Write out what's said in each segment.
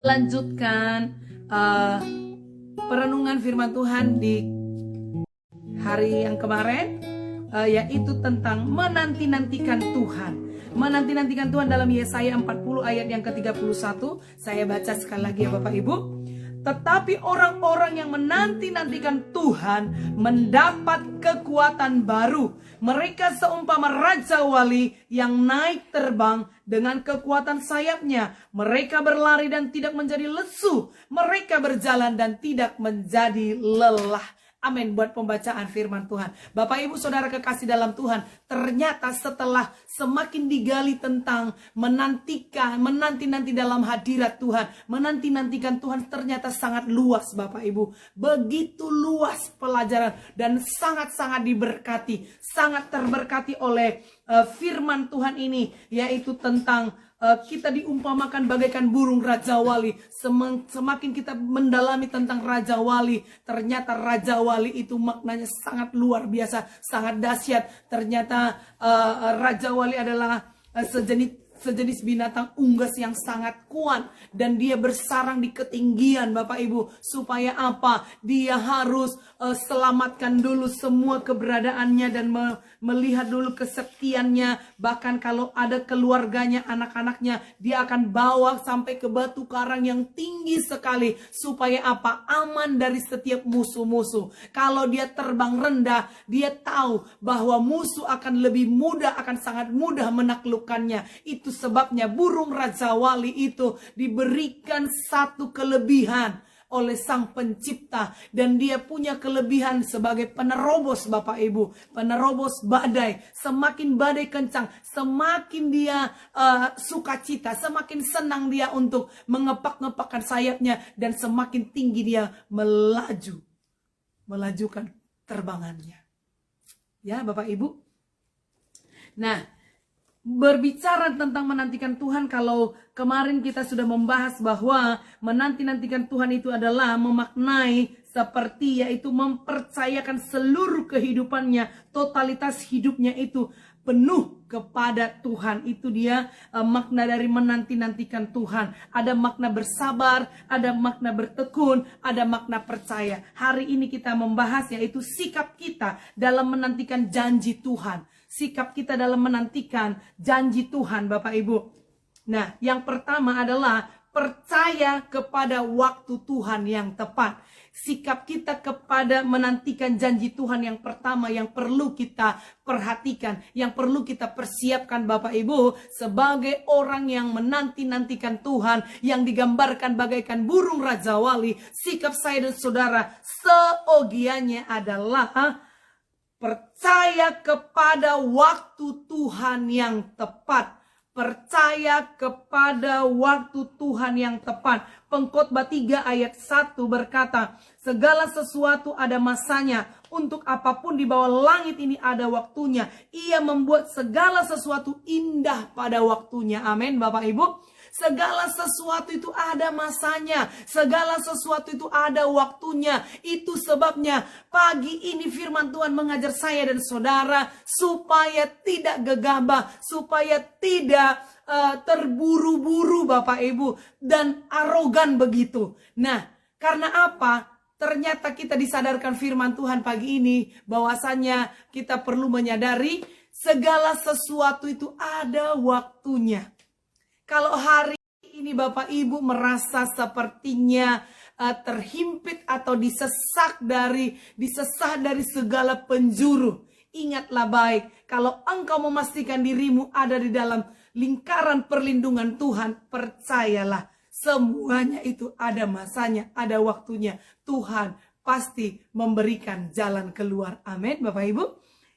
Lanjutkan uh, perenungan firman Tuhan di hari yang kemarin, yaitu tentang menanti-nantikan Tuhan. Menanti-nantikan Tuhan dalam Yesaya 40 ayat yang ke-31. Saya baca sekali lagi ya Bapak Ibu. Tetapi orang-orang yang menanti-nantikan Tuhan mendapat kekuatan baru. Mereka seumpama raja wali yang naik terbang dengan kekuatan sayapnya. Mereka berlari dan tidak menjadi lesu. Mereka berjalan dan tidak menjadi lelah. Amin buat pembacaan firman Tuhan. Bapak Ibu Saudara kekasih dalam Tuhan, ternyata setelah semakin digali tentang menanti-nanti dalam hadirat Tuhan, menanti-nantikan Tuhan, ternyata sangat luas Bapak Ibu. Begitu luas pelajaran dan sangat-sangat diberkati, sangat terberkati oleh firman Tuhan ini, yaitu tentang kita diumpamakan bagaikan burung Raja Wali. Semakin kita mendalami tentang Raja Wali, ternyata Raja Wali itu maknanya sangat luar biasa, sangat dahsyat. Ternyata Raja Wali adalah sejenis binatang unggas yang sangat kuat, dan dia bersarang di ketinggian Bapak Ibu. Supaya apa? Dia harus selamatkan dulu semua keberadaannya dan melihat dulu kesetiannya. Bahkan kalau ada keluarganya, anak-anaknya, dia akan bawa sampai ke batu karang yang tinggi sekali. Supaya apa? Aman dari setiap musuh-musuh. Kalau dia terbang rendah, dia tahu bahwa musuh akan lebih mudah, akan sangat mudah menaklukkannya. Itu sebabnya burung Raja Wali itu diberikan satu kelebihan oleh Sang Pencipta, dan dia punya kelebihan sebagai penerobos Bapak Ibu, penerobos badai. Semakin badai kencang, semakin dia sukacita, semakin senang dia untuk mengepak-ngepakkan sayapnya, dan semakin tinggi dia melajukan terbangannya. Ya Bapak Ibu. Nah, berbicara tentang menantikan Tuhan, kalau kemarin kita sudah membahas bahwa menanti-nantikan Tuhan itu adalah memaknai seperti, yaitu mempercayakan seluruh kehidupannya, totalitas hidupnya itu penuh kepada Tuhan. Itu dia makna dari menanti-nantikan Tuhan. Ada makna bersabar, ada makna bertekun, ada makna percaya. Hari ini kita membahas yaitu sikap kita dalam menantikan janji Tuhan. Sikap kita dalam menantikan janji Tuhan Bapak Ibu. Nah, yang pertama adalah percaya kepada waktu Tuhan yang tepat. Sikap kita kepada menantikan janji Tuhan yang pertama yang perlu kita perhatikan, yang perlu kita persiapkan Bapak Ibu, sebagai orang yang menanti-nantikan Tuhan, yang digambarkan bagaikan burung Raja Wali. Sikap saya dan saudara seogianya adalah percaya kepada waktu Tuhan yang tepat. Percaya kepada waktu Tuhan yang tepat. Pengkhotbah 3 ayat 1 berkata, segala sesuatu ada masanya. Untuk apapun di bawah langit ini ada waktunya. Ia membuat segala sesuatu indah pada waktunya. Amin Bapak Ibu. Segala sesuatu itu ada masanya. Segala sesuatu itu ada waktunya. Itu sebabnya pagi ini firman Tuhan mengajar saya dan saudara supaya tidak gegabah, supaya tidak terburu-buru Bapak Ibu dan arogan begitu. Nah, karena apa? Ternyata kita disadarkan firman Tuhan pagi ini bahwasanya kita perlu menyadari segala sesuatu itu ada waktunya. Kalau hari ini Bapak Ibu merasa sepertinya terhimpit atau disesat dari segala penjuru, ingatlah baik, kalau engkau memastikan dirimu ada di dalam lingkaran perlindungan Tuhan, percayalah semuanya itu ada masanya, ada waktunya. Tuhan pasti memberikan jalan keluar. Amin Bapak Ibu.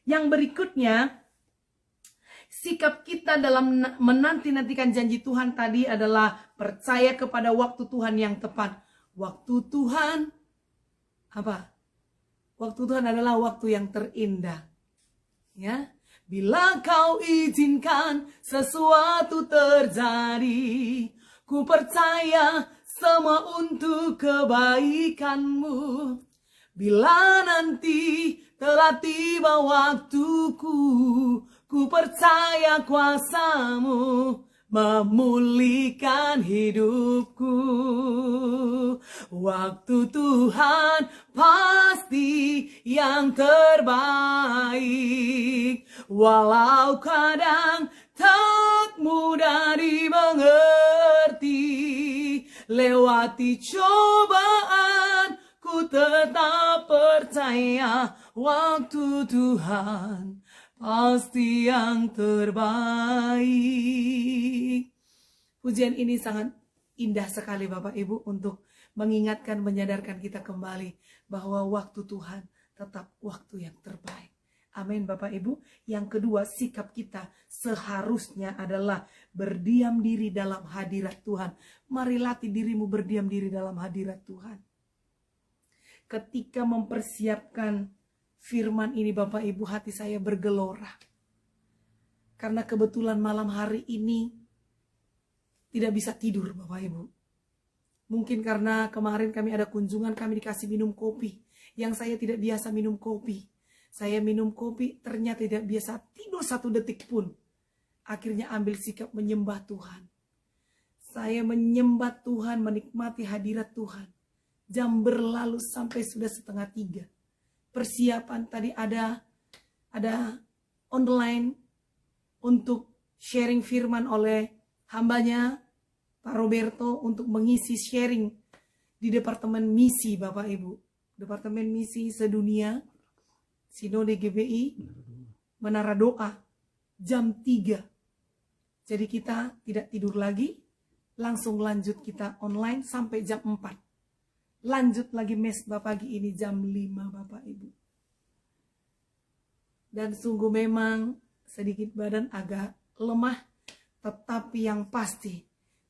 Yang berikutnya, sikap kita dalam menanti-nantikan janji Tuhan tadi adalah percaya kepada waktu Tuhan yang tepat. Waktu Tuhan apa? Waktu Tuhan adalah waktu yang terindah. Ya, bila kau izinkan sesuatu terjadi, ku percaya semua untuk kebaikanmu. Bila nanti telah tiba waktuku, ku percaya kuasamu memulihkan hidupku. Waktu Tuhan pasti yang terbaik, walau kadang tak mudah dimengerti. Lewati cobaan, ku tetap percaya waktu Tuhan pasti yang terbaik. Pujian ini sangat indah sekali Bapak Ibu untuk mengingatkan, menyadarkan kita kembali bahwa waktu Tuhan tetap waktu yang terbaik. Amin Bapak Ibu. Yang kedua, sikap kita seharusnya adalah berdiam diri dalam hadirat Tuhan. Mari latih dirimu berdiam diri dalam hadirat Tuhan. Ketika mempersiapkan firman ini Bapak Ibu, hati saya bergelora. Karena kebetulan malam hari ini tidak bisa tidur Bapak Ibu. Mungkin karena kemarin kami ada kunjungan, kami dikasih minum kopi. Yang saya tidak biasa minum kopi. Saya minum kopi, ternyata tidak biasa tidur 1 detik pun. Akhirnya ambil sikap menyembah Tuhan. Saya menyembah Tuhan, menikmati hadirat Tuhan. Jam berlalu sampai sudah 2:30. Persiapan tadi ada online untuk sharing firman oleh hambanya Pak Roberto untuk mengisi sharing di Departemen Misi Bapak Ibu. Departemen Misi Sedunia, Sinode GBI, Menara Doa, jam 3. Jadi kita tidak tidur lagi, langsung lanjut kita online sampai jam 4. Lanjut lagi mesbah pagi ini jam 5 Bapak Ibu. Dan sungguh memang sedikit badan agak lemah, tetapi yang pasti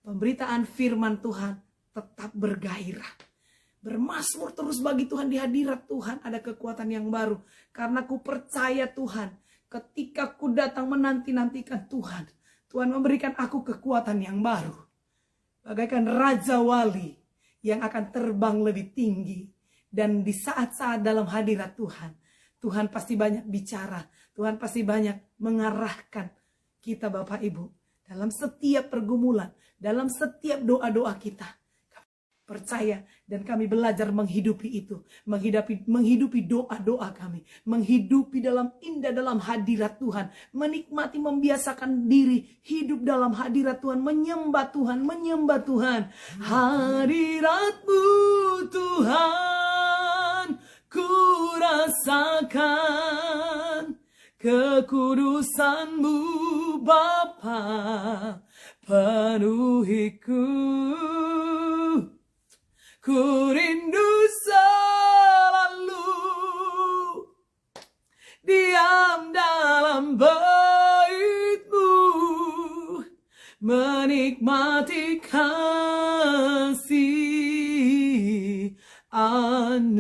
pemberitaan firman Tuhan tetap bergairah. Bermasmur terus bagi Tuhan, di hadirat Tuhan ada kekuatan yang baru. Karena ku percaya Tuhan, ketika ku datang menanti-nantikan Tuhan, Tuhan memberikan aku kekuatan yang baru. Bagaikan Raja Wali yang akan terbang lebih tinggi. Dan di saat-saat dalam hadirat Tuhan, Tuhan pasti banyak bicara. Tuhan pasti banyak mengarahkan kita Bapak Ibu. Dalam setiap pergumulan, dalam setiap doa-doa kita. Percaya dan kami belajar menghidupi itu. Menghidupi doa-doa kami. Menghidupi dalam indah dalam hadirat Tuhan. Menikmati, membiasakan diri hidup dalam hadirat Tuhan. Menyembah Tuhan, menyembah Tuhan. Hadirat-Mu Tuhan, ku rasakan. Kekudusan-Mu Bapa, penuhiku. Ku rindu selalu diam dalam bait-Mu, menikmati kasih anugerah-Mu.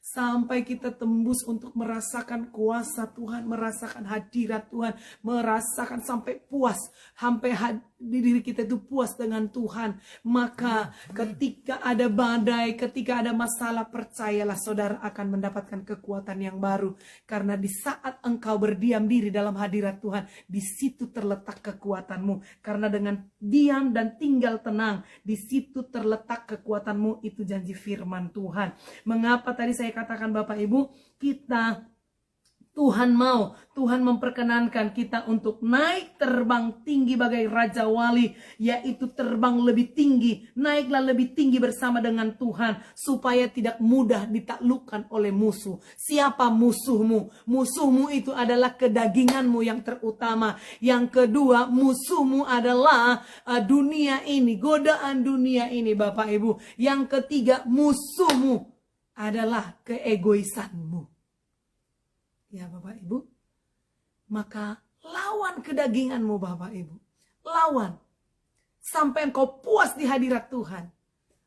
Sampai kita tembus untuk merasakan kuasa Tuhan, merasakan hadirat Tuhan, merasakan sampai puas, sampai di diri kita itu puas dengan Tuhan. Maka ketika ada badai, ketika ada masalah, percayalah saudara akan mendapatkan kekuatan yang baru. Karena di saat engkau berdiam diri dalam hadirat Tuhan, di situ terletak kekuatanmu. Karena dengan diam dan tinggal tenang, di situ terletak kekuatanmu. Itu janji firman Tuhan. Mengapa tadi saya katakan Bapak Ibu, Tuhan memperkenankan kita untuk naik terbang tinggi bagai Raja Wali, yaitu terbang lebih tinggi, naiklah lebih tinggi bersama dengan Tuhan, supaya tidak mudah ditaklukkan oleh musuh. Siapa musuhmu? Musuhmu itu adalah kedaginganmu yang terutama. Yang kedua, musuhmu adalah dunia ini, godaan dunia ini Bapak Ibu. Yang ketiga, musuhmu adalah keegoisanmu. Ya Bapak Ibu, maka lawan kedaginganmu Bapak Ibu. Lawan. Sampai engkau puas di hadirat Tuhan.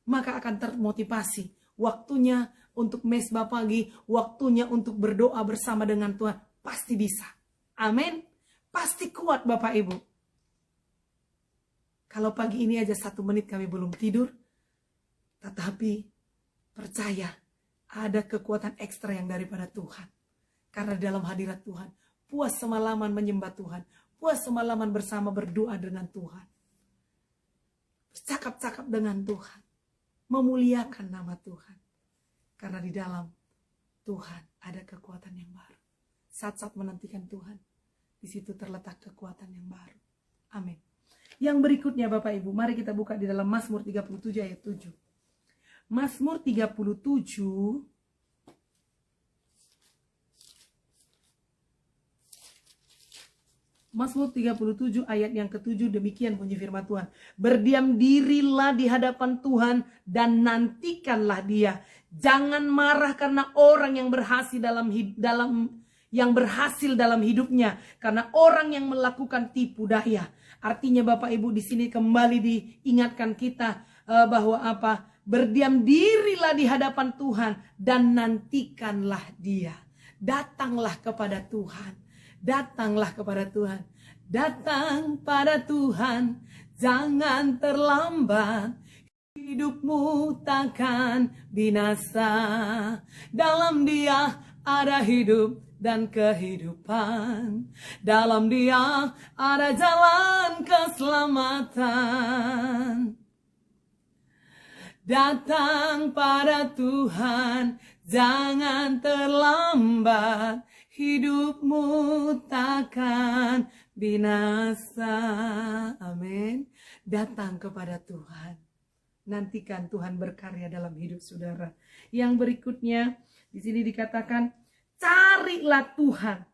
Maka akan termotivasi. Waktunya untuk mesbah pagi, waktunya untuk berdoa bersama dengan Tuhan. Pasti bisa. Amin. Pasti kuat Bapak Ibu. Kalau pagi ini aja 1 menit kami belum tidur. Tetapi percaya ada kekuatan ekstra yang daripada Tuhan. Karena dalam hadirat Tuhan, puas semalaman menyembah Tuhan, puas semalaman bersama berdoa dengan Tuhan. Bercakap-cakap dengan Tuhan. Memuliakan nama Tuhan. Karena di dalam Tuhan ada kekuatan yang baru. Saat-saat menantikan Tuhan, di situ terletak kekuatan yang baru. Amin. Yang berikutnya Bapak Ibu, mari kita buka di dalam Mazmur 37 ayat 7. Mazmur 37 Mazmur 37 ayat yang ke-7, demikian bunyi firman Tuhan. Berdiam dirilah di hadapan Tuhan dan nantikanlah Dia. Jangan marah karena orang yang berhasil dalam hidupnya, karena orang yang melakukan tipu daya. Artinya Bapak Ibu, di sini kembali diingatkan kita bahwa apa? Berdiam dirilah di hadapan Tuhan dan nantikanlah Dia. Datanglah kepada Tuhan. Datanglah kepada Tuhan. Datang pada Tuhan. Jangan terlambat. Hidupmu takkan binasa. Dalam Dia ada hidup dan kehidupan. Dalam Dia ada jalan keselamatan. Datang pada Tuhan. Jangan terlambat. Hidupmu takkan binasa. Amin. Datang kepada Tuhan. Nantikan Tuhan berkarya dalam hidup saudara. Yang berikutnya di sini dikatakan, carilah Tuhan,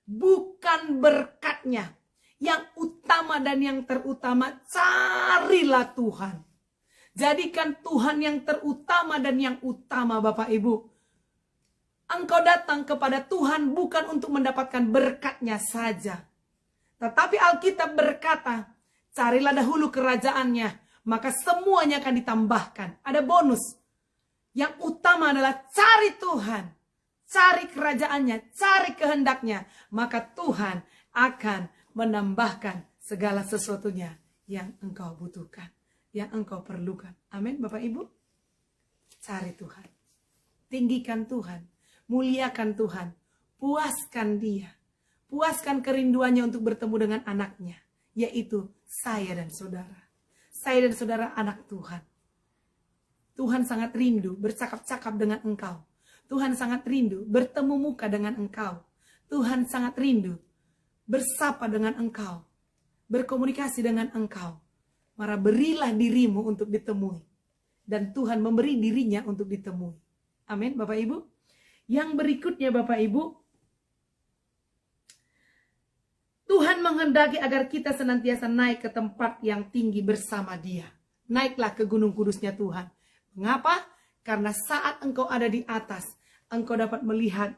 bukan berkatnya. Yang utama dan yang terutama, carilah Tuhan. Jadikan Tuhan yang terutama dan yang utama Bapak Ibu. Engkau datang kepada Tuhan bukan untuk mendapatkan berkatnya saja. Tetapi Alkitab berkata, carilah dahulu kerajaannya, maka semuanya akan ditambahkan. Ada bonus. Yang utama adalah cari Tuhan. Cari kerajaannya, cari kehendaknya. Maka Tuhan akan menambahkan segala sesuatunya yang engkau butuhkan. Yang engkau perlukan. Amin Bapak Ibu. Cari Tuhan. Tinggikan Tuhan. Muliakan Tuhan, puaskan Dia, puaskan kerinduannya untuk bertemu dengan anaknya, yaitu saya dan saudara. Saya dan saudara anak Tuhan. Tuhan sangat rindu bercakap-cakap dengan engkau. Tuhan sangat rindu bertemu muka dengan engkau. Tuhan sangat rindu bersapa dengan engkau, berkomunikasi dengan engkau. Maka berilah dirimu untuk ditemui. Dan Tuhan memberi dirinya untuk ditemui. Amin Bapak Ibu. Yang berikutnya Bapak Ibu, Tuhan menghendaki agar kita senantiasa naik ke tempat yang tinggi bersama Dia. Naiklah ke gunung kudusnya Tuhan. Mengapa? Karena saat engkau ada di atas, engkau dapat melihat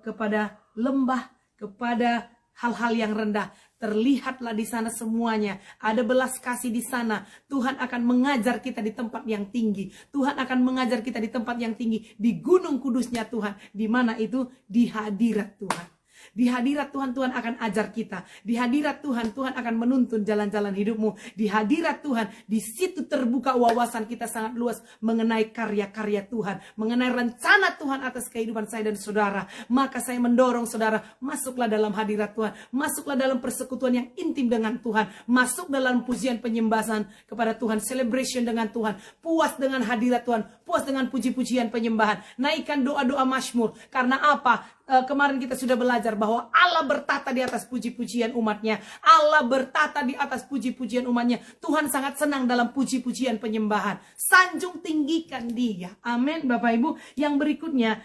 kepada lembah, kepada hal-hal yang rendah. Terlihatlah di sana semuanya. Ada belas kasih di sana. Tuhan akan mengajar kita di tempat yang tinggi. Tuhan akan mengajar kita di tempat yang tinggi. Di gunung kudusnya Tuhan. Di mana itu? Di hadirat Tuhan. Di hadirat Tuhan, Tuhan akan ajar kita. Di hadirat Tuhan, Tuhan akan menuntun jalan-jalan hidupmu. Di hadirat Tuhan, di situ terbuka wawasan kita sangat luas mengenai karya-karya Tuhan. Mengenai rencana Tuhan atas kehidupan saya dan saudara. Maka saya mendorong saudara, masuklah dalam hadirat Tuhan. Masuklah dalam persekutuan yang intim dengan Tuhan. Masuk dalam pujian penyembahan kepada Tuhan. Celebration dengan Tuhan. Puas dengan hadirat Tuhan. Puas dengan puji-pujian penyembahan. Naikkan doa-doa mazmur. Karena apa? Kemarin kita sudah belajar bahwa Allah bertata di atas puji-pujian umatnya. Allah bertata di atas puji-pujian umatnya. Tuhan sangat senang dalam puji-pujian penyembahan. Sanjung tinggikan Dia. Amin Bapak Ibu. Yang berikutnya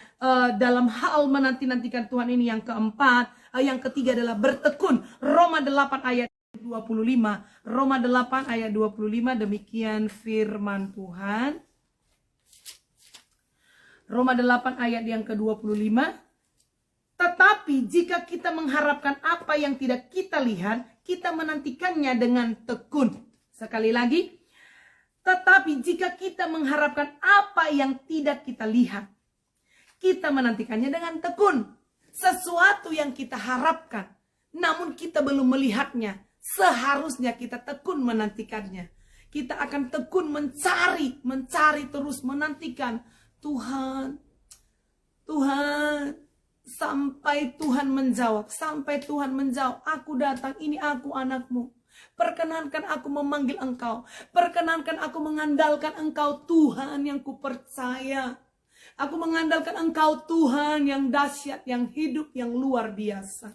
dalam hal menanti-nantikan Tuhan ini yang keempat. Yang ketiga adalah bertekun. Roma 8 ayat 25. Roma 8 ayat 25. Demikian firman Tuhan. Roma 8 ayat yang ke-25. Tetapi jika kita mengharapkan apa yang tidak kita lihat, kita menantikannya dengan tekun. Sekali lagi, tetapi jika kita mengharapkan apa yang tidak kita lihat, kita menantikannya dengan tekun. Sesuatu yang kita harapkan, namun kita belum melihatnya, seharusnya kita tekun menantikannya. Kita akan tekun mencari terus menantikan. Tuhan, Sampai Tuhan menjawab, aku datang, ini aku anakmu. Perkenankan aku memanggil engkau, perkenankan aku mengandalkan engkau Tuhan yang kupercaya. Aku mengandalkan engkau Tuhan yang dahsyat, yang hidup, yang luar biasa.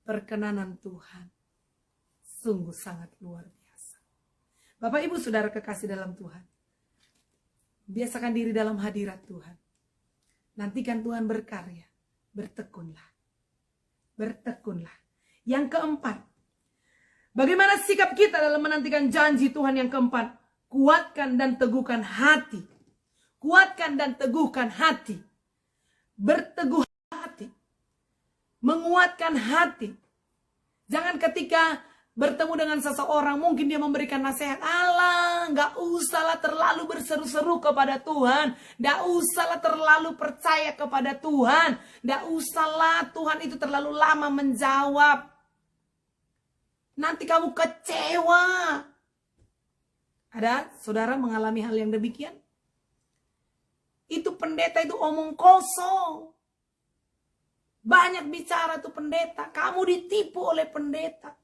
Perkenanan Tuhan sungguh sangat luar biasa. Bapak Ibu Saudara kekasih dalam Tuhan, biasakan diri dalam hadirat Tuhan. Nantikan Tuhan berkarya. Bertekunlah. Bertekunlah. Yang keempat, bagaimana sikap kita dalam menantikan janji Tuhan? Yang keempat, kuatkan dan teguhkan hati. Kuatkan dan teguhkan hati. Berteguh hati. Menguatkan hati. Jangan ketika bertemu dengan seseorang, mungkin dia memberikan nasihat, alah, gak usahlah terlalu berseru-seru kepada Tuhan, gak usahlah terlalu percaya kepada Tuhan, gak usahlah Tuhan itu terlalu lama menjawab, nanti kamu kecewa. Ada saudara mengalami hal yang demikian? Itu pendeta itu omong kosong, banyak bicara tuh pendeta, kamu ditipu oleh pendeta.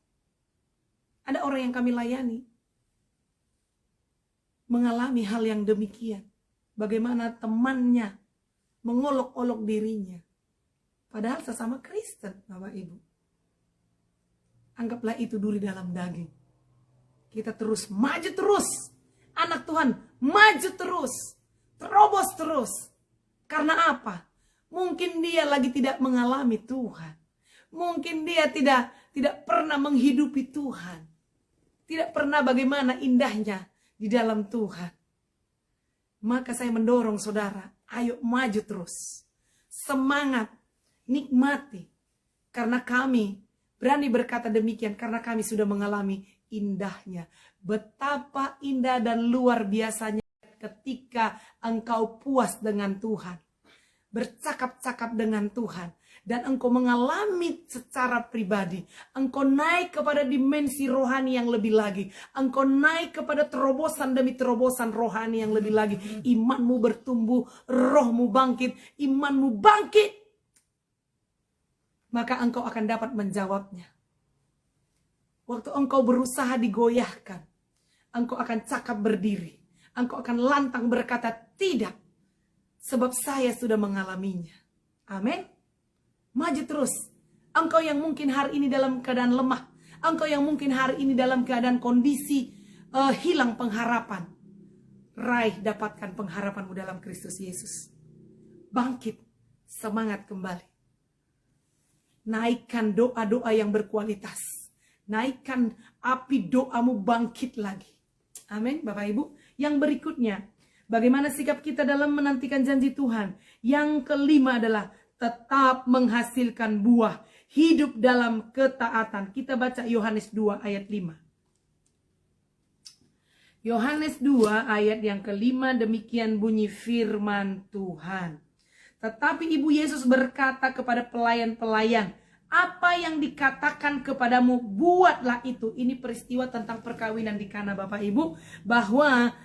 Ada orang yang kami layani mengalami hal yang demikian. Bagaimana temannya mengolok-olok dirinya. Padahal sesama Kristen, Bapak Ibu. Anggaplah itu duri dalam daging. Kita terus maju terus. Anak Tuhan maju terus. Terobos terus. Karena apa? Mungkin dia lagi tidak mengalami Tuhan. Mungkin dia tidak pernah menghidupi Tuhan. Tidak pernah bagaimana indahnya di dalam Tuhan. Maka saya mendorong saudara, ayo maju terus. Semangat, nikmati. Karena kami berani berkata demikian, karena kami sudah mengalami indahnya. Betapa indah dan luar biasanya ketika engkau puas dengan Tuhan. Bercakap-cakap dengan Tuhan. Dan engkau mengalami secara pribadi. Engkau naik kepada dimensi rohani yang lebih lagi. Engkau naik kepada terobosan demi terobosan rohani yang lebih lagi. Imanmu bertumbuh, rohmu bangkit, imanmu bangkit. Maka engkau akan dapat menjawabnya. Waktu engkau berusaha digoyahkan, engkau akan cakap berdiri. Engkau akan lantang berkata, tidak. Sebab saya sudah mengalaminya. Amin. Maju terus. Engkau yang mungkin hari ini dalam keadaan lemah. Engkau yang mungkin hari ini dalam keadaan kondisi hilang pengharapan. Raih, dapatkan pengharapanmu dalam Kristus Yesus. Bangkit, semangat kembali. Naikkan doa-doa yang berkualitas. Naikkan api doamu, bangkit lagi. Amin, Bapak Ibu. Yang berikutnya, bagaimana sikap kita dalam menantikan janji Tuhan? Yang kelima adalah tetap menghasilkan buah, hidup dalam ketaatan. Kita baca Yohanes 2 ayat 5. Yohanes 2 ayat yang kelima, demikian bunyi firman Tuhan. Tetapi Ibu Yesus berkata kepada pelayan-pelayan, apa yang dikatakan kepadamu, buatlah itu. Ini peristiwa tentang perkawinan di Kana, Bapak Ibu. Bahwa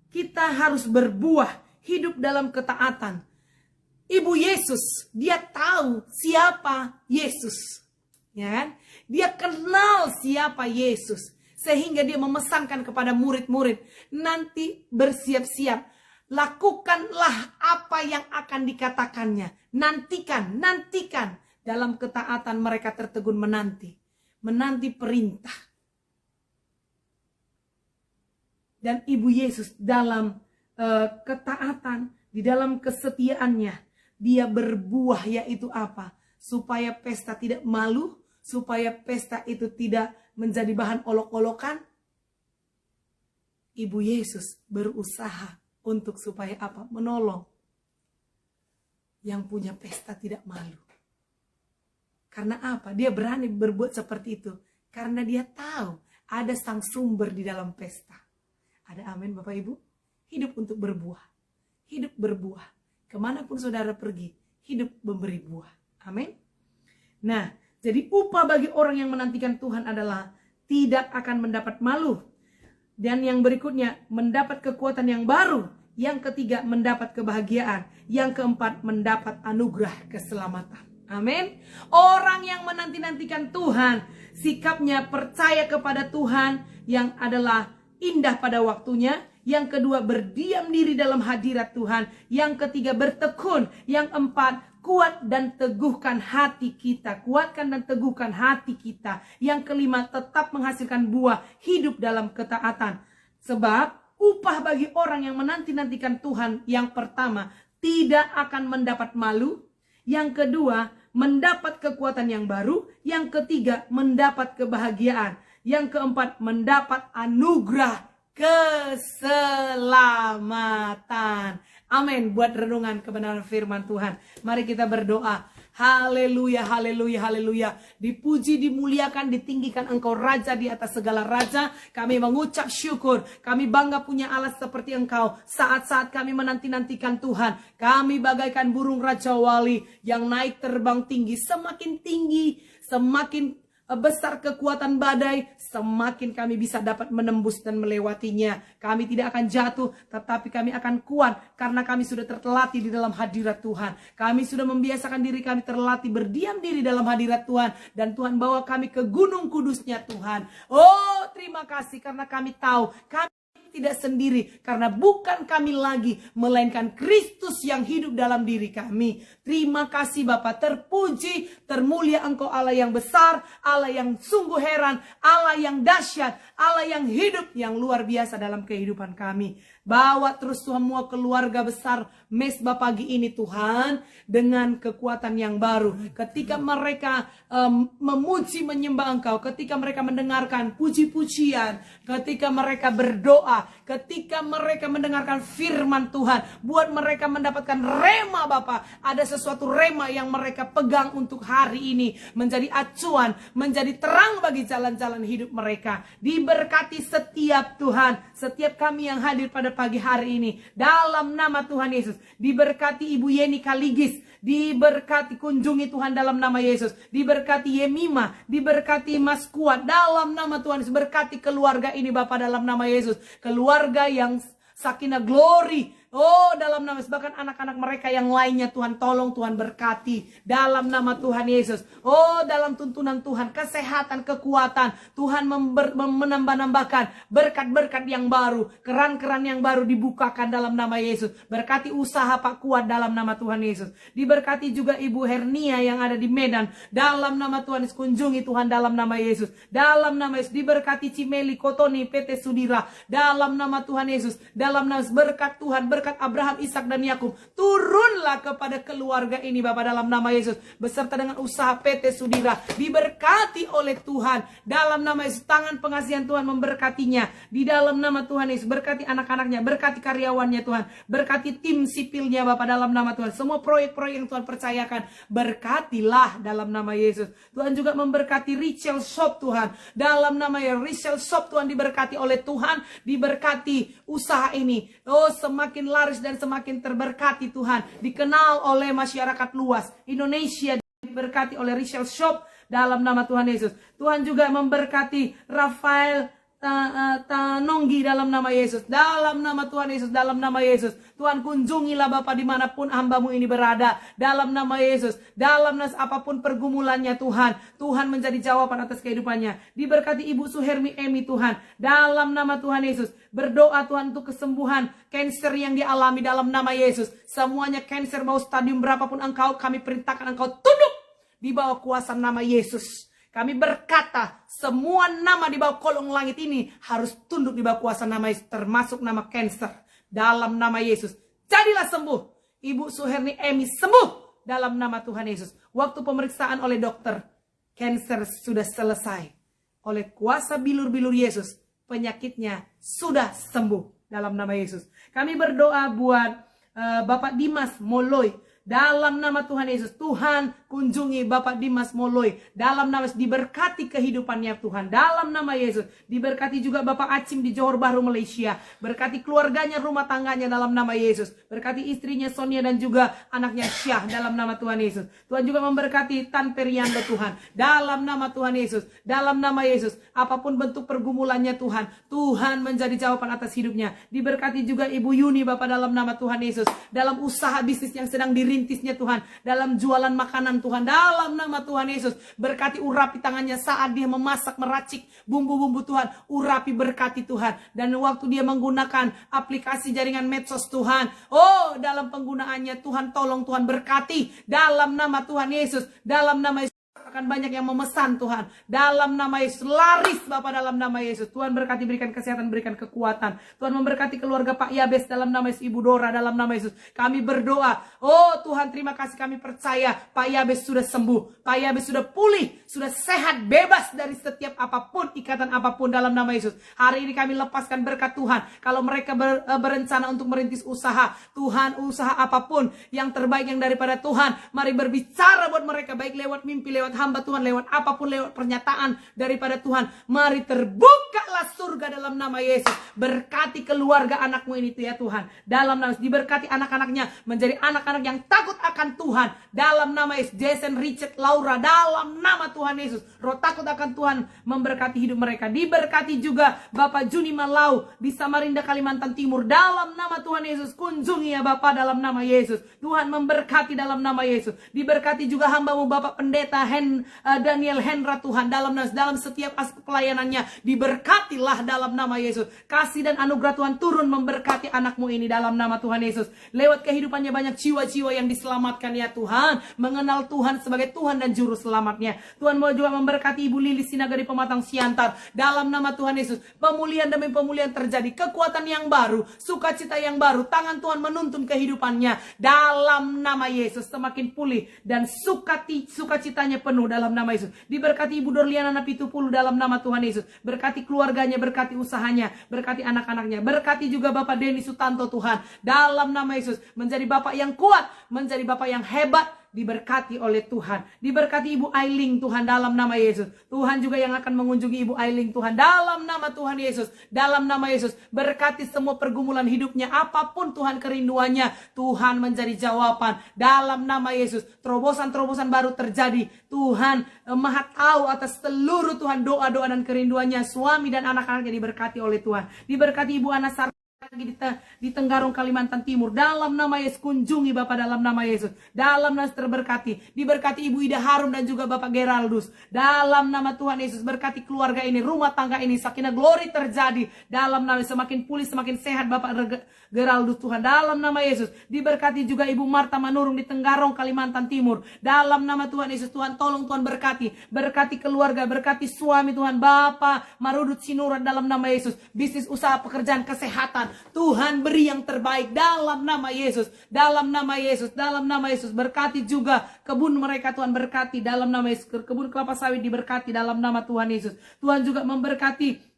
kita harus berbuah, hidup dalam ketaatan. Ibu Yesus, dia tahu siapa Yesus. Ya kan? Dia kenal siapa Yesus. Sehingga dia memesankan kepada murid-murid, nanti bersiap-siap. Lakukanlah apa yang akan dikatakannya. Nantikan. Dalam ketaatan mereka tertegun menanti. Menanti perintah. Dan Ibu Yesus dalam ketaatan, di dalam kesetiaannya, dia berbuah, yaitu apa? Supaya pesta tidak malu, supaya pesta itu tidak menjadi bahan olok-olokan. Ibu Yesus berusaha untuk supaya apa? Menolong yang punya pesta tidak malu. Karena apa? Dia berani berbuat seperti itu. Karena dia tahu ada sang sumber di dalam pesta. Ada amin Bapak Ibu? Hidup untuk berbuah. Hidup berbuah. Kemanapun saudara pergi, hidup memberi buah. Amin. Nah, jadi upah bagi orang yang menantikan Tuhan adalah tidak akan mendapat malu. Dan yang berikutnya, mendapat kekuatan yang baru, Yang ketiga, mendapat kebahagiaan. Yang keempat, mendapat anugerah keselamatan. Amin. Orang yang menanti-nantikan Tuhan, sikapnya percaya kepada Tuhan yang adalah indah pada waktunya. Yang kedua, berdiam diri dalam hadirat Tuhan. Yang ketiga, bertekun. Yang empat, kuat dan teguhkan hati kita. Kuatkan dan teguhkan hati kita. Yang kelima, tetap menghasilkan buah hidup dalam ketaatan. Sebab upah bagi orang yang menanti-nantikan Tuhan, yang pertama, tidak akan mendapat malu. Yang kedua, mendapat kekuatan yang baru. Yang ketiga, mendapat kebahagiaan. Yang keempat, mendapat anugerah keselamatan. Amin. Buat renungan kebenaran firman Tuhan, mari kita berdoa. Haleluya, haleluya, haleluya. Dipuji, dimuliakan, ditinggikan Engkau Raja di atas segala raja. Kami mengucap syukur. Kami bangga punya Allah seperti Engkau. Saat-saat kami menanti-nantikan Tuhan, kami bagaikan burung Raja Wali yang naik terbang tinggi. Semakin tinggi, semakin besar kekuatan badai, semakin kami bisa dapat menembus dan melewatinya. Kami tidak akan jatuh, tetapi kami akan kuat karena kami sudah terlatih di dalam hadirat Tuhan. Kami sudah membiasakan diri kami terlatih berdiam diri dalam hadirat Tuhan. Dan Tuhan bawa kami ke gunung kudusnya Tuhan. Oh, terima kasih karena kami tahu kami tidak sendiri, karena bukan kami lagi, melainkan Kristus yang hidup dalam diri kami. Terima kasih Bapa, terpuji, termulia Engkau Allah yang besar, Allah yang sungguh heran, Allah yang dahsyat, Allah yang hidup, yang luar biasa dalam kehidupan kami. Bawa terus semua keluarga besar Mesbah pagi ini Tuhan, dengan kekuatan yang baru. Ketika mereka memuji menyembah Engkau, ketika mereka mendengarkan puji-pujian, ketika mereka berdoa, ketika mereka mendengarkan firman Tuhan, buat mereka mendapatkan rema Bapa. Ada sesuatu rema yang mereka pegang untuk hari ini, menjadi acuan, menjadi terang bagi jalan-jalan hidup mereka. Diberkati setiap Tuhan, setiap kami yang hadir pada pagi hari ini, dalam nama Tuhan Yesus. Diberkati Ibu Yeni Kaligis, diberkati, kunjungi Tuhan dalam nama Yesus. Diberkati Yemima, diberkati Mas Kuat dalam nama Tuhan Yesus. Berkati keluarga ini Bapa dalam nama Yesus. Keluarga yang sakinah glory, oh dalam nama Yesus. Bahkan anak-anak mereka yang lainnya Tuhan tolong, Tuhan berkati dalam nama Tuhan Yesus. Oh dalam tuntunan Tuhan, kesehatan, kekuatan Tuhan menambah-nambahkan berkat-berkat yang baru, keran-keran yang baru dibukakan dalam nama Yesus. Berkati usaha Pak Kuat dalam nama Tuhan Yesus. Diberkati juga Ibu Hernia yang ada di Medan dalam nama Tuhan Yesus. Kunjungi Tuhan dalam nama Yesus. Dalam nama Yesus. Diberkati Cimeli Kotoni PT Sudira dalam nama Tuhan Yesus. Dalam nama Yesus. Berkat Tuhan, berkat Abraham, Ishak dan Yakub turunlah kepada keluarga ini Bapa dalam nama Yesus, beserta dengan usaha PT Sudira. Diberkati oleh Tuhan dalam nama Yesus. Tangan pengasihan Tuhan memberkatinya di dalam nama Tuhan Yesus. Berkati anak-anaknya, berkati karyawannya Tuhan, berkati tim sipilnya Bapa dalam nama Tuhan. Semua proyek-proyek yang Tuhan percayakan, berkatilah dalam nama Yesus. Tuhan juga memberkati Rachel Shop Tuhan dalam nama Rachel Shop Tuhan, diberkati oleh Tuhan, diberkati usaha ini. Oh semakin laris dan semakin terberkati Tuhan, dikenal oleh masyarakat luas Indonesia, diberkati oleh Rachel Shop dalam nama Tuhan Yesus. Tuhan juga memberkati Rafael Tanonggi dalam nama Yesus, dalam nama Tuhan Yesus, dalam nama Yesus. Tuhan kunjungilah Bapa dimanapun hambamu ini berada, dalam nama Yesus. Dalam apapun pergumulannya Tuhan, Tuhan menjadi jawaban atas kehidupannya. Diberkati Ibu Suhermi Emi Tuhan, dalam nama Tuhan Yesus. Berdoa Tuhan untuk kesembuhan kanker yang dialami dalam nama Yesus. Semuanya kanker mau stadium berapapun engkau, kami perintahkan engkau tunduk di bawah kuasa nama Yesus. Kami berkata, semua nama di bawah kolong langit ini harus tunduk di bawah kuasa nama Yesus, termasuk nama kanker. Dalam nama Yesus, jadilah sembuh. Ibu Suherni Emi sembuh dalam nama Tuhan Yesus. Waktu pemeriksaan oleh dokter, kanker sudah selesai. Oleh kuasa bilur-bilur Yesus, penyakitnya sudah sembuh dalam nama Yesus. Kami berdoa buat Bapak Dimas Moloy Dalam nama Tuhan Yesus, Tuhan kunjungi Bapak Dimas Molloy. Dalam nama Yesus, diberkati kehidupannya Tuhan. Dalam nama Yesus, diberkati juga Bapak Acim di Johor Bahru, Malaysia. Berkati keluarganya, rumah tangganya dalam nama Yesus. Berkati istrinya Sonia dan juga anaknya Syah dalam nama Tuhan Yesus. Tuhan juga memberkati Tan Periando Tuhan. Dalam nama Tuhan Yesus, dalam nama Yesus, apapun bentuk pergumulannya Tuhan, Tuhan menjadi jawaban atas hidupnya. Diberkati juga Ibu Yuni Bapak dalam nama Tuhan Yesus. Dalam usaha bisnis yang sedang dirintisnya Tuhan, dalam jualan makanan Tuhan, dalam nama Tuhan Yesus, berkati urapi tangannya saat dia memasak, meracik bumbu-bumbu Tuhan, urapi berkati Tuhan. Dan waktu dia menggunakan aplikasi jaringan medsos Tuhan, oh dalam penggunaannya Tuhan tolong, Tuhan berkati dalam nama Tuhan Yesus, dalam nama Yesus. Akan banyak yang memesan Tuhan dalam nama Yesus, laris Bapak dalam nama Yesus. Tuhan berkati, berikan kesehatan, berikan kekuatan. Tuhan memberkati keluarga Pak Yabes dalam nama Yesus, Ibu Dora dalam nama Yesus. Kami berdoa, oh Tuhan terima kasih, kami percaya Pak Yabes sudah sembuh, Pak Yabes sudah pulih, sudah sehat, bebas dari setiap apapun, ikatan apapun dalam nama Yesus. Hari ini kami lepaskan berkat Tuhan. Kalau mereka berencana untuk merintis usaha, Tuhan usaha apapun yang terbaik yang daripada Tuhan, mari berbicara buat mereka, baik lewat mimpi, lewat hamba Tuhan, lewat apapun, lewat pernyataan daripada Tuhan. Mari terbukalah surga dalam nama Yesus. Berkati keluarga anakmu ini ya Tuhan. Dalam nama Yesus, diberkati anak-anaknya menjadi anak-anak yang takut akan Tuhan. Dalam nama Yesus, Jason, Richard, Laura, dalam nama Tuhan Yesus, roh takut akan Tuhan memberkati hidup mereka. Diberkati juga Bapak Juni Malau di Samarinda, Kalimantan Timur. Dalam nama Tuhan Yesus, kunjungi ya Bapak dalam nama Yesus. Tuhan memberkati dalam nama Yesus. Diberkati juga hambamu Bapak Pendeta Daniel Hendra Tuhan, dalam setiap aspek pelayanannya, diberkatilah dalam nama Yesus. Kasih dan anugerah Tuhan turun memberkati anakmu ini dalam nama Tuhan Yesus. Lewat kehidupannya banyak jiwa-jiwa yang diselamatkan ya Tuhan, mengenal Tuhan sebagai Tuhan dan Juru Selamatnya. Tuhan mau juga memberkati Ibu Lili Sinaga di Pematang Siantar dalam nama Tuhan Yesus. Pemulihan demi pemulihan terjadi, kekuatan yang baru, sukacita yang baru, tangan Tuhan menuntun kehidupannya dalam nama Yesus. Semakin pulih dan sukacitanya penuh dalam nama Yesus. Diberkati Ibu Dorliana Napitupulu dalam nama Tuhan Yesus. Berkati keluarganya, berkati usahanya, berkati anak-anaknya. Berkati juga Bapak Denny Sutanto Tuhan. Dalam nama Yesus, menjadi Bapak yang kuat, menjadi Bapak yang hebat, diberkati oleh Tuhan. Diberkati Ibu Ailing Tuhan dalam nama Yesus. Tuhan juga yang akan mengunjungi Ibu Ailing Tuhan dalam nama Tuhan Yesus. Dalam nama Yesus, berkati semua pergumulan hidupnya, apapun Tuhan kerinduannya, Tuhan menjadi jawaban dalam nama Yesus. Terobosan-terobosan baru terjadi. Tuhan Maha tahu atas seluruh Tuhan doa-doa dan kerinduannya. Suami dan anak-anaknya diberkati oleh Tuhan. Diberkati Ibu Anasar di Tenggarong, Kalimantan Timur. Dalam nama Yesus, kunjungi Bapak dalam nama Yesus. Dalam nama terberkati. Diberkati Ibu Ida Harum dan juga Bapak Geraldus. Dalam nama Tuhan Yesus, berkati keluarga ini, rumah tangga ini, sakinah glory terjadi. Dalam nama Yesus, semakin pulih, semakin sehat Bapak Geraldus Tuhan. Dalam nama Yesus, diberkati juga Ibu Marta Manurung di Tenggarong, Kalimantan Timur. Dalam nama Tuhan Yesus, Tuhan tolong, Tuhan berkati. Berkati keluarga, berkati suami Tuhan, Bapak Marudut Sinurat dalam nama Yesus. Bisnis, usaha, pekerjaan, kesehatan, Tuhan beri yang terbaik dalam nama Yesus. Dalam nama Yesus, dalam nama Yesus. Berkati juga kebun mereka Tuhan, berkati dalam nama Yesus. Kebun kelapa sawit diberkati dalam nama Tuhan Yesus. Tuhan juga memberkati,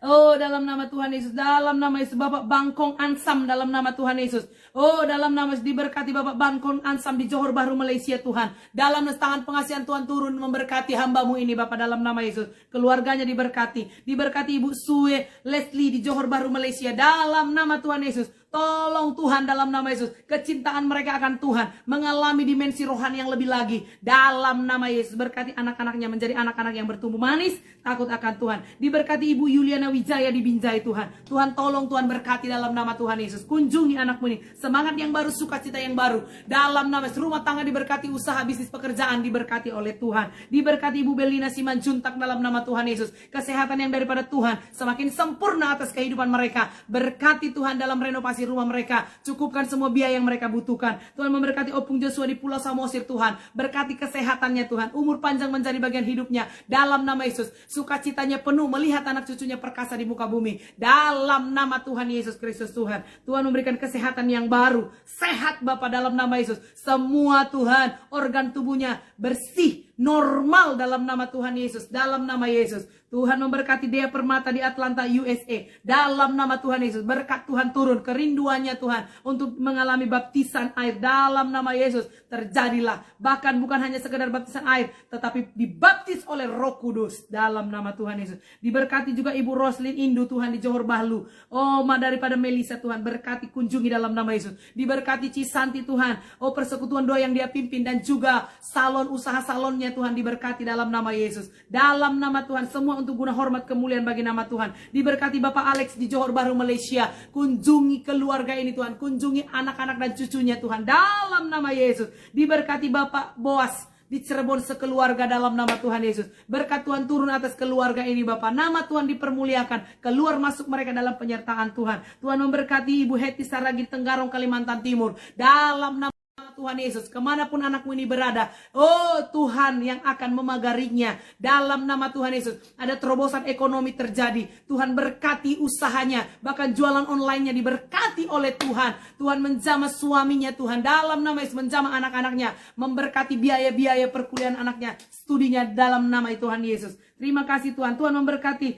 oh dalam nama Tuhan Yesus, dalam nama Yesus, Bapak Bangkong Ansam dalam nama Tuhan Yesus. Oh dalam nama Yesus, diberkati Bapak Bangkong Ansam di Johor Bahru, Malaysia Tuhan. Dalam tangan pengasihan Tuhan turun memberkati hambamu ini Bapak dalam nama Yesus. Keluarganya diberkati. Diberkati Ibu Sue Leslie di Johor Bahru, Malaysia dalam nama Tuhan Yesus. Tolong Tuhan dalam nama Yesus, kecintaan mereka akan Tuhan mengalami dimensi rohani yang lebih lagi dalam nama Yesus. Berkati anak-anaknya menjadi anak-anak yang bertumbuh manis, takut akan Tuhan. Diberkati Ibu Yuliana Wijaya di Binjai Tuhan. Tuhan tolong, Tuhan berkati dalam nama Tuhan Yesus. Kunjungi anakmu ini, semangat yang baru, sukacita yang baru dalam nama Yesus. Rumah tangga diberkati, usaha bisnis pekerjaan diberkati oleh Tuhan. Diberkati Ibu Belina Siman Juntak dalam nama Tuhan Yesus. Kesehatan yang daripada Tuhan semakin sempurna atas kehidupan mereka. Berkati Tuhan dalam renovasi rumah mereka, cukupkan semua biaya yang mereka butuhkan. Tuhan memberkati Opung Joshua di Pulau Samosir Tuhan, berkati kesehatannya Tuhan, umur panjang menjadi bagian hidupnya dalam nama Yesus. Sukacitanya penuh melihat anak cucunya perkasa di muka bumi dalam nama Tuhan Yesus Kristus Tuhan. Tuhan memberikan kesehatan yang baru, sehat Bapa dalam nama Yesus. Semua Tuhan organ tubuhnya bersih, normal dalam nama Tuhan Yesus. Dalam nama Yesus. Tuhan memberkati Dea Permata di Atlanta, USA. Dalam nama Tuhan Yesus. Berkat Tuhan turun. Kerinduannya Tuhan untuk mengalami baptisan air. Dalam nama Yesus. Terjadilah. Bahkan bukan hanya sekedar baptisan air. Tetapi dibaptis oleh Roh Kudus. Dalam nama Tuhan Yesus. Diberkati juga Ibu Roslin Indu Tuhan di Johor Bahru. Oh, daripada Melisa Tuhan. Berkati, kunjungi dalam nama Yesus. Diberkati Cisanti Tuhan. Oh, persekutuan doa yang dia pimpin. Dan juga salon, usaha salonnya Tuhan diberkati dalam nama Yesus. Dalam nama Tuhan. Semua untuk guna hormat kemuliaan bagi nama Tuhan. Diberkati Bapak Alex di Johor Bahru, Malaysia. Kunjungi keluarga ini Tuhan. Kunjungi anak-anak dan cucunya Tuhan. Dalam nama Yesus. Diberkati Bapak Boas di Cirebon sekeluarga dalam nama Tuhan Yesus. Berkat Tuhan turun atas keluarga ini Bapak. Nama Tuhan dipermuliakan. Keluar masuk mereka dalam penyertaan Tuhan. Tuhan memberkati Ibu Heti Saragi Tenggarong, Kalimantan Timur. Dalam nama Tuhan Yesus, kemanapun anakmu ini berada, oh Tuhan yang akan memagarinya. Dalam nama Tuhan Yesus, ada terobosan ekonomi terjadi. Tuhan berkati usahanya, bahkan jualan online-nya diberkati oleh Tuhan. Tuhan menjamah suaminya Tuhan. Dalam nama Yesus, menjamah anak-anaknya, memberkati biaya-biaya perkuliahan anaknya, studinya dalam nama Tuhan Yesus. Terima kasih Tuhan. Tuhan memberkati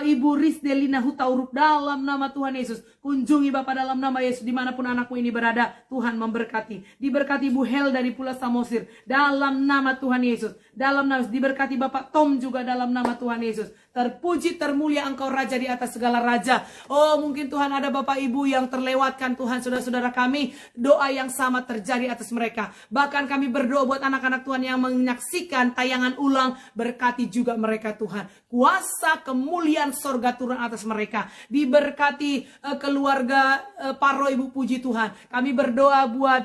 Ibu Risdelina Hutauruk dalam nama Tuhan Yesus. Kunjungi Bapak dalam nama Yesus. Dimanapun anakmu ini berada, Tuhan memberkati. Diberkati Ibu Hel dari Pulau Samosir dalam nama Tuhan Yesus. Dalam nama Yesus. Diberkati Bapak Tom juga dalam nama Tuhan Yesus. Terpuji termulia Engkau Raja di atas segala raja. Oh, mungkin Tuhan ada Bapak Ibu yang terlewatkan Tuhan, saudara-saudara kami. Doa yang sama terjadi atas mereka. Bahkan kami berdoa buat anak-anak Tuhan yang menyaksikan tayangan ulang. Berkati juga mereka Tuhan. Kuasa kemuliaan sorga turun atas mereka. Diberkati keluarga Paro Ibu Puji Tuhan. Kami berdoa buat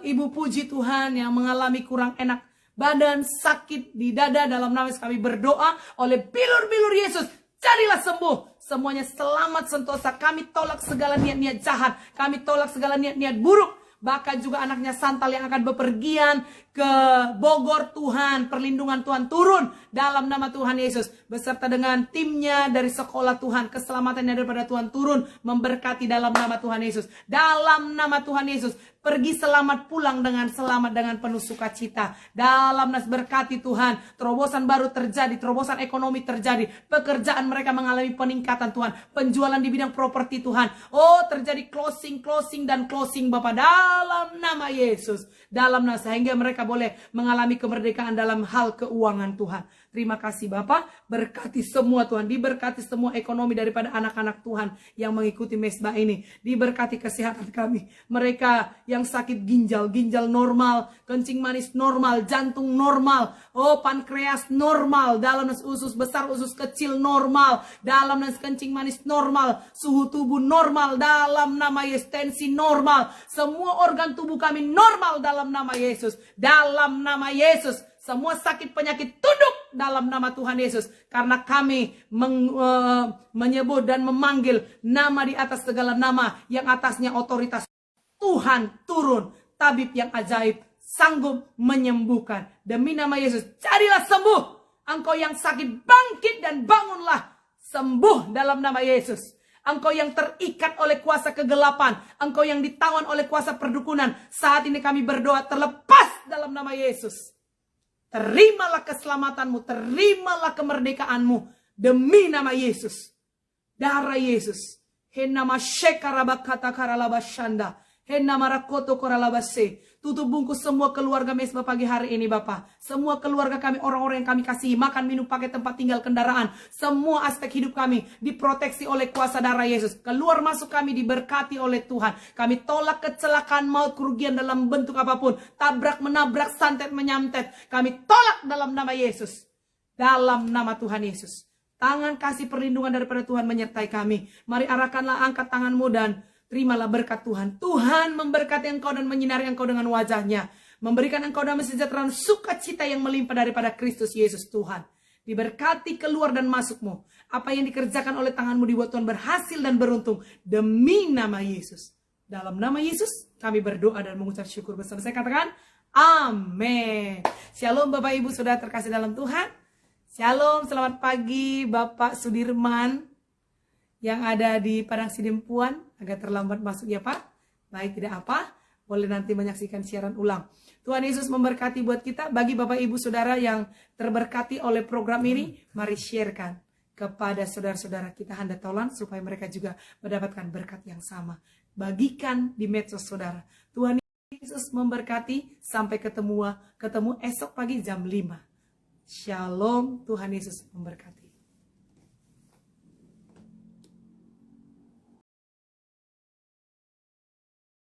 Ibu Puji Tuhan yang mengalami kurang enak badan, sakit di dada. Dalam nama Yesus kami berdoa oleh bilur-bilur Yesus, jadilah sembuh. Semuanya selamat sentosa. Kami tolak segala niat-niat jahat. Kami tolak segala niat-niat buruk. Bahkan juga anaknya Santal yang akan bepergian ke Bogor, Tuhan, perlindungan Tuhan turun dalam nama Tuhan Yesus. Beserta dengan timnya dari sekolah Tuhan, keselamatannya daripada Tuhan turun, memberkati dalam nama Tuhan Yesus. Dalam nama Tuhan Yesus, pergi selamat, pulang dengan selamat, dengan penuh sukacita. Dalam nas berkati Tuhan, terobosan baru terjadi, terobosan ekonomi terjadi, pekerjaan mereka mengalami peningkatan Tuhan, penjualan di bidang properti Tuhan. Oh, terjadi closing dan closing Bapak dalam nama Yesus. Dalam nama, sehingga mereka boleh mengalami kemerdekaan dalam hal keuangan Tuhan. Terima kasih Bapak, berkati semua Tuhan, diberkati semua ekonomi daripada anak-anak Tuhan yang mengikuti mesbah ini. Diberkati kesehatan kami, mereka yang sakit ginjal normal, kencing manis normal, jantung normal, oh pankreas normal, dalam nas usus besar, usus kecil normal, dalam nas kencing manis normal, suhu tubuh normal, dalam nama Yesus, tensi normal, semua organ tubuh kami normal dalam nama Yesus, dalam nama Yesus. Semua sakit penyakit tunduk dalam nama Tuhan Yesus. Karena kami menyebut dan memanggil nama di atas segala nama, yang atasnya otoritas. Tuhan turun, tabib yang ajaib, sanggup menyembuhkan. Demi nama Yesus, jadilah sembuh. Engkau yang sakit, bangkit dan bangunlah. Sembuh dalam nama Yesus. Engkau yang terikat oleh kuasa kegelapan, engkau yang ditawan oleh kuasa perdukunan, saat ini kami berdoa, terlepas dalam nama Yesus. Terimalah keselamatanmu, terimalah kemerdekaanmu demi nama Yesus. Darah Yesus. Henama shekarabakata karalabashanda. Henama rakoto koralabase. Tutup bungkus semua keluarga mesbah pagi hari ini Bapak. Semua keluarga kami, orang-orang yang kami kasihi, makan, minum, pakai tempat tinggal, kendaraan. Semua aspek hidup kami diproteksi oleh kuasa darah Yesus. Keluar masuk kami diberkati oleh Tuhan. Kami tolak kecelakaan, maut, kerugian dalam bentuk apapun. Tabrak, menabrak, santet, menyamtet. Kami tolak dalam nama Yesus. Dalam nama Tuhan Yesus. Tangan kasih perlindungan daripada Tuhan menyertai kami. Mari arahkanlah, angkat tanganmu dan terimalah berkat Tuhan. Tuhan memberkati engkau dan menyinari engkau dengan wajahnya. Memberikan engkau damai sejahtera, sukacita yang melimpah daripada Kristus Yesus Tuhan. Diberkati keluar dan masukmu. Apa yang dikerjakan oleh tanganmu dibuat Tuhan berhasil dan beruntung. Demi nama Yesus. Dalam nama Yesus kami berdoa dan mengucap syukur bersama. Saya katakan amin. Shalom Bapak Ibu Saudara terkasih dalam Tuhan. Shalom, selamat pagi Bapak Sudirman yang ada di Padang Sidempuan. Agak terlambat masuk ya Pak. Baik, tidak apa. boleh nanti menyaksikan siaran ulang. Tuhan Yesus memberkati buat kita. Bagi Bapak Ibu Saudara yang terberkati oleh program ini, mari sharekan kepada saudara-saudara kita handetolan supaya mereka juga mendapatkan berkat yang sama. Bagikan di medsos saudara. Tuhan Yesus memberkati. Sampai ketemu esok pagi jam 5. Shalom, Tuhan Yesus memberkati.